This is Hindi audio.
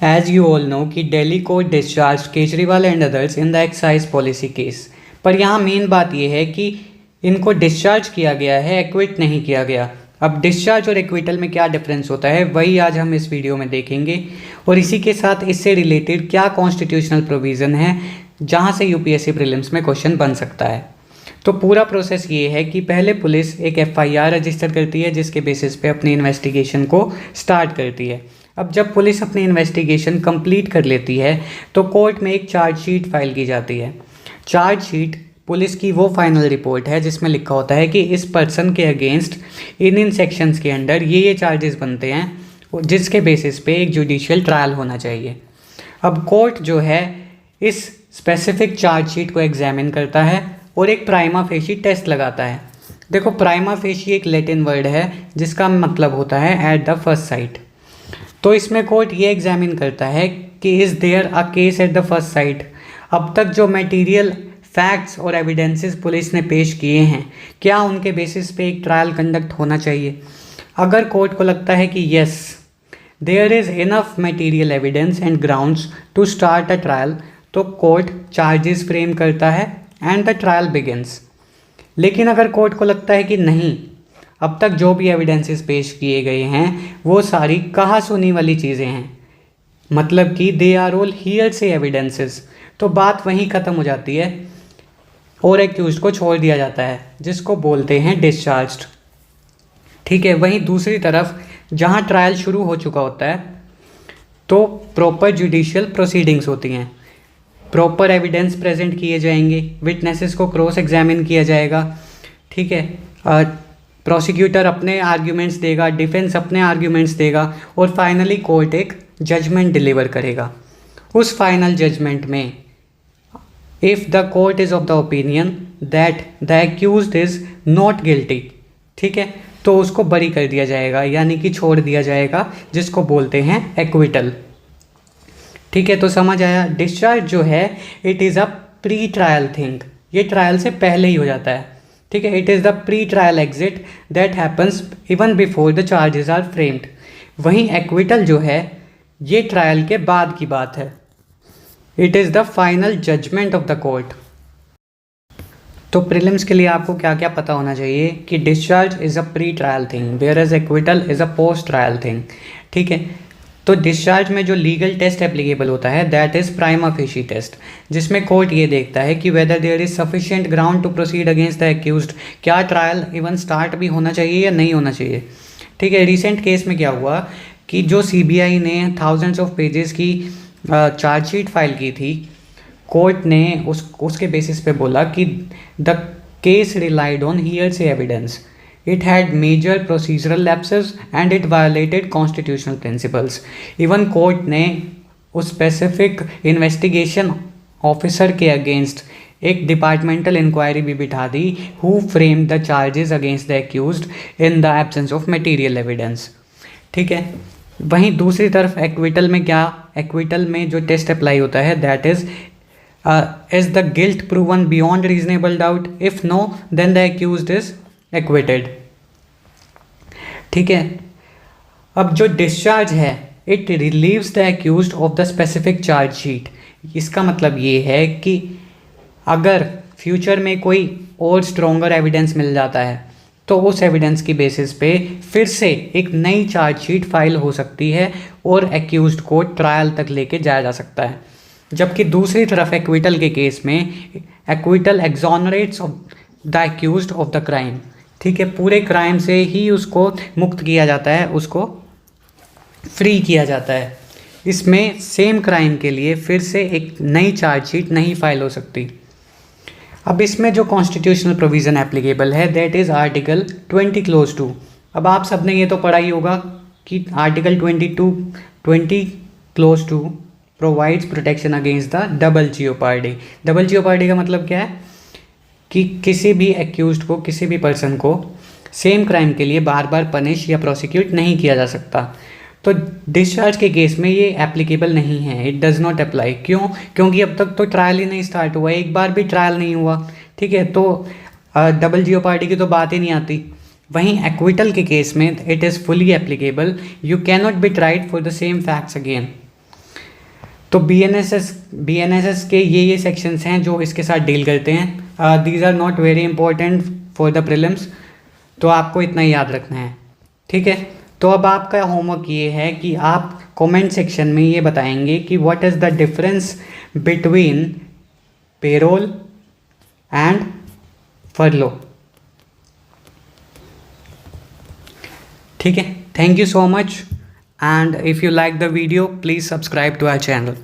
एज यू ऑल नो कि Delhi court discharge Kejriwal and others in the excise policy case. पर यहाँ मेन बात यह है कि इनको डिस्चार्ज किया गया है, एक्विट नहीं किया गया। अब डिस्चार्ज और एक्विटल में क्या डिफरेंस होता है वही आज हम इस वीडियो में देखेंगे, और इसी के साथ इससे रिलेटेड क्या कॉन्स्टिट्यूशनल प्रोविज़न है जहाँ से यूपीएससी प्रीलिम्स में क्वेश्चन बन सकता है। तो पूरा प्रोसेस ये है कि पहले पुलिस एक एफआईआर रजिस्टर करती है जिसके बेसिस पे अपनी इन्वेस्टिगेशन को स्टार्ट करती है। अब जब पुलिस अपनी इन्वेस्टिगेशन कंप्लीट कर लेती है तो कोर्ट में एक चार्जशीट फाइल की जाती है। चार्जशीट पुलिस की वो फाइनल रिपोर्ट है जिसमें लिखा होता है कि इस पर्सन के अगेंस्ट इन सेक्शंस के अंडर ये चार्जेस बनते हैं जिसके बेसिस पे एक जुडिशियल ट्रायल होना चाहिए। अब कोर्ट जो है इस स्पेसिफिक चार्जशीट को एग्जामिन करता है और एक प्राइमा फेशी टेस्ट लगाता है। देखो, प्राइमा फेशी एक लैटिन वर्ड है जिसका मतलब होता है एट द फर्स्ट साइट। तो इसमें कोर्ट ये एग्जामिन करता है कि is there a case at the first sight. अब तक जो मटेरियल फैक्ट्स और एविडेंसेस पुलिस ने पेश किए हैं, क्या उनके बेसिस पे एक ट्रायल कंडक्ट होना चाहिए। अगर कोर्ट को लगता है कि yes there is enough material evidence and grounds to start a trial, तो कोर्ट चार्जेस फ्रेम करता है एंड द ट्रायल बिगिंस। लेकिन अगर कोर्ट को लगता है कि नहीं, अब तक जो भी एविडेंसेस पेश किए गए हैं वो सारी कहा सुनी वाली चीज़ें हैं, मतलब कि they are all hearsay evidences, तो बात वहीं ख़त्म हो जाती है और एक्यूज्ड को छोड़ दिया जाता है जिसको बोलते हैं डिस्चार्ज्ड। ठीक है, वहीं दूसरी तरफ जहाँ ट्रायल शुरू हो चुका होता है तो प्रॉपर जुडिशियल प्रोसीडिंग्स होती हैं, प्रॉपर एविडेंस प्रेजेंट किए जाएंगे, विटनेसेस को क्रॉस एग्जामिन किया जाएगा। ठीक है, प्रोसिक्यूटर अपने आर्ग्यूमेंट्स देगा, डिफेंस अपने आर्ग्यूमेंट्स देगा और फाइनली कोर्ट एक जजमेंट डिलीवर करेगा। उस फाइनल जजमेंट में if the court is of the opinion that the accused is not guilty, ठीक है, तो उसको बरी कर दिया जाएगा, यानी कि छोड़ दिया जाएगा, जिसको बोलते हैं एक्विटल। ठीक है, तो समझ आया। डिस्चार्ज जो है it is a pre trial thing, ये ट्रायल से पहले ही हो जाता है। ठीक है, it is the pre trial exit that happens even before the charges are framed. वहीं एक्विटल जो है ये ट्रायल के बाद की बात है, it is the final judgment of the court. तो प्रीलिम्स के लिए आपको क्या क्या पता होना चाहिए कि discharge is a pre trial thing where as acquittal is a post trial thing. ठीक है, तो डिस्चार्ज में जो लीगल टेस्ट एप्लीकेबल होता है that is prima facie test, जिसमें कोर्ट ये देखता है कि whether there is sufficient ground to proceed against the accused, क्या ट्रायल इवन स्टार्ट भी होना चाहिए या नहीं होना चाहिए। ठीक है, रिसेंट केस में क्या हुआ कि जो सीबीआई ने थाउजेंड्स ऑफ पेजेस की चार्जशीट फाइल की थी, कोर्ट ने उसके बेसिस पे बोला कि the case relied on hearsay evidence, it had major procedural lapses and it violated constitutional principles. Even court ने उस स्पेसिफिक इन्वेस्टिगेशन ऑफिसर के अगेंस्ट एक डिपार्टमेंटल इंक्वायरी भी बिठा दी, who frame the charges against the accused in the absence of material evidence. ठीक है, वहीं दूसरी तरफ एक्विटल में क्या, एक्विटल में जो टेस्ट अप्लाई होता है that is the guilt proven beyond reasonable doubt, if no then the accused is acquitted. ठीक है, अब जो डिस्चार्ज है it relieves the accused of the specific charge sheet. इसका मतलब ये है कि अगर फ्यूचर में कोई और स्ट्रॉन्गर एविडेंस मिल जाता है तो उस एविडेंस की बेसिस पे फिर से एक नई चार्ज शीट फाइल हो सकती है और एक्यूज्ड को ट्रायल तक लेके जाया जा सकता है। जबकि दूसरी तरफ एक्विटल के केस में acquittal exonerates the accused of the crime. ठीक है, पूरे क्राइम से ही उसको मुक्त किया जाता है, उसको फ्री किया जाता है। इसमें सेम क्राइम के लिए फिर से एक नई चार्जशीट नहीं फाइल हो सकती। अब इसमें जो कॉन्स्टिट्यूशनल प्रोविज़न एप्लीकेबल है दैट इज़ आर्टिकल 20 क्लोज 2। अब आप सबने ये तो पढ़ा ही होगा कि article 20 close 2 provides protection against the double jeopardy. Double jeopardy का मतलब क्या है कि किसी भी एक्यूज्ड को, किसी भी पर्सन को सेम क्राइम के लिए बार बार पनिश या प्रोसिक्यूट नहीं किया जा सकता। तो डिस्चार्ज के केस में ये एप्लीकेबल नहीं है, इट डज़ नॉट अप्लाई। क्यों? क्योंकि अब तक तो ट्रायल ही नहीं स्टार्ट हुआ, एक बार भी ट्रायल नहीं हुआ। ठीक है, तो डबल जियोपार्डी की तो बात ही नहीं आती। वहीं एक्विटल के केस में it is fully applicable, you can not be tried for the same facts again. तो BNSS के ये सेक्शंस हैं जो इसके साथ डील करते हैं। These are not very important for the prelims, तो आपको इतना ही याद रखना है, ठीक है। तो अब आपका होमवर्क ये है कि आप कमेंट सेक्शन में ये बताएंगे कि what is the difference between payroll and फरलो, ठीक है। Thank you so much, and if you like the video, please subscribe to our channel.